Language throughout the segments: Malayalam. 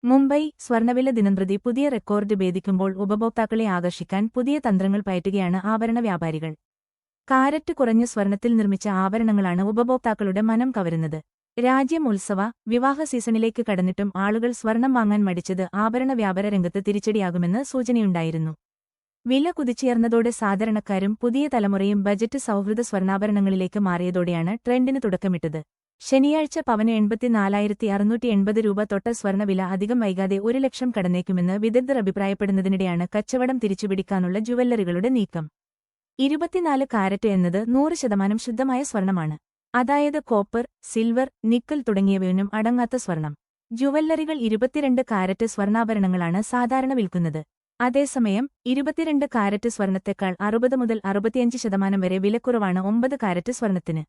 മുംബൈ സ്വർണ്ണവില ദിനംപ്രതി പുതിയ റെക്കോർഡ് ഭേദിക്കുമ്പോൾ ഉപഭോക്താക്കളെ ആകർഷിക്കാൻ പുതിയ തന്ത്രങ്ങൾ പയറ്റുകയാണ് ആഭരണ വ്യാപാരികൾ. കാരറ്റ് കുറഞ്ഞ സ്വർണത്തിൽ നിർമ്മിച്ച ആഭരണങ്ങളാണ് ഉപഭോക്താക്കളുടെ മനം കവരുന്നത്. രാജ്യം ഉത്സവ, വിവാഹ സീസണിലേക്ക് കടന്നിട്ടും ആളുകൾ സ്വർണം വാങ്ങാൻ മടിച്ചത് ആഭരണ വ്യാപാര രംഗത്ത് തിരിച്ചടിയാകുമെന്ന് സൂചനയുണ്ടായിരുന്നു. വില കുതിച്ചുയർന്നതോടെ സാധാരണക്കാരും പുതിയ തലമുറയും ബജറ്റ് സൗഹൃദ സ്വർണ്ണാഭരണങ്ങളിലേക്ക് മാറിയതോടെയാണ് ട്രെൻഡിന് തുടക്കമിട്ടത്. ശനിയാഴ്ച പവന് 84,680 രൂപ തൊട്ട സ്വർണ്ണവില അധികം വൈകാതെ 1 ലക്ഷം കടന്നേക്കുമെന്ന് വിദഗ്ധർ അഭിപ്രായപ്പെടുന്നതിനിടെയാണ് കച്ചവടം തിരിച്ചുപിടിക്കാനുള്ള ജുവല്ലറികളുടെ നീക്കം. 24 കാരറ്റ് എന്നത് 100% ശുദ്ധമായ സ്വർണമാണ്. അതായത് കോപ്പർ, സിൽവർ, നിക്കൽ തുടങ്ങിയവയൊന്നും അടങ്ങാത്ത സ്വർണം. ജുവല്ലറികൾ 22 കാരറ്റ് സ്വർണ്ണാഭരണങ്ങളാണ് സാധാരണ വിൽക്കുന്നത്. അതേസമയം 22 കാരറ്റ് സ്വർണത്തെക്കാൾ 60 മുതൽ 65% വരെ വിലക്കുറവാണ് 9 കാരറ്റ് സ്വർണത്തിന്.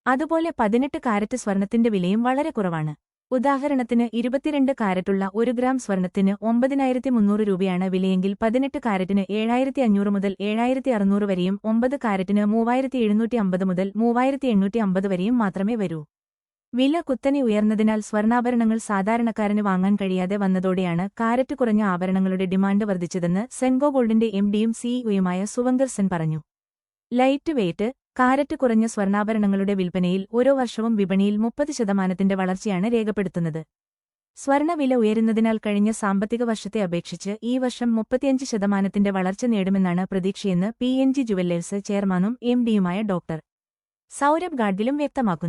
അതുപോലെ 18 കാരറ്റ് സ്വർണത്തിന്റെ വിലയും വളരെ കുറവാണ്. ഉദാഹരണത്തിന് 22 കാരറ്റുള്ള 1 ഗ്രാം സ്വർണത്തിന് 9,300 രൂപയാണ് വിലയെങ്കിൽ 18 കാരറ്റിന് 7,500 മുതൽ 7,600 വരെയും 9 കാരറ്റിന് 3,750 മുതൽ 3,850 വരെയും മാത്രമേ വരൂ. വില കുത്തനെ ഉയർന്നതിനാൽ സ്വർണ്ണാഭരണങ്ങൾ സാധാരണക്കാരന് വാങ്ങാൻ കഴിയാതെ വന്നതോടെയാണ് കാരറ്റ് കുറഞ്ഞ ആഭരണങ്ങളുടെ ഡിമാൻഡ് വർദ്ധിച്ചതെന്ന് സെൻഗോ ഗോൾഡിന്റെ എംഡിയും സിഇഒയുമായ സുവങ്കർ സെൻ പറഞ്ഞു. ലൈറ്റ് വെയ്റ്റ്, കാരറ്റ് കുറഞ്ഞ സ്വർണ്ണാഭരണങ്ങളുടെ വിൽപ്പനയിൽ ഓരോ വർഷവും വിപണിയിൽ 30% വളർച്ചയാണ് രേഖപ്പെടുത്തുന്നത്. സ്വർണ്ണവില ഉയരുന്നതിനാൽ കഴിഞ്ഞ സാമ്പത്തിക വർഷത്തെ അപേക്ഷിച്ച് ഈ വർഷം 35% വളർച്ച നേടുമെന്നാണ് പ്രതീക്ഷയെന്ന് PNG ജുവല്ലേഴ്സ് ചെയർമാനും എംഡിയുമായ ഡോക്ടർ. സൗരഭ് ഗാഡ്ഗിലും വ്യക്തമാക്കുന്നു.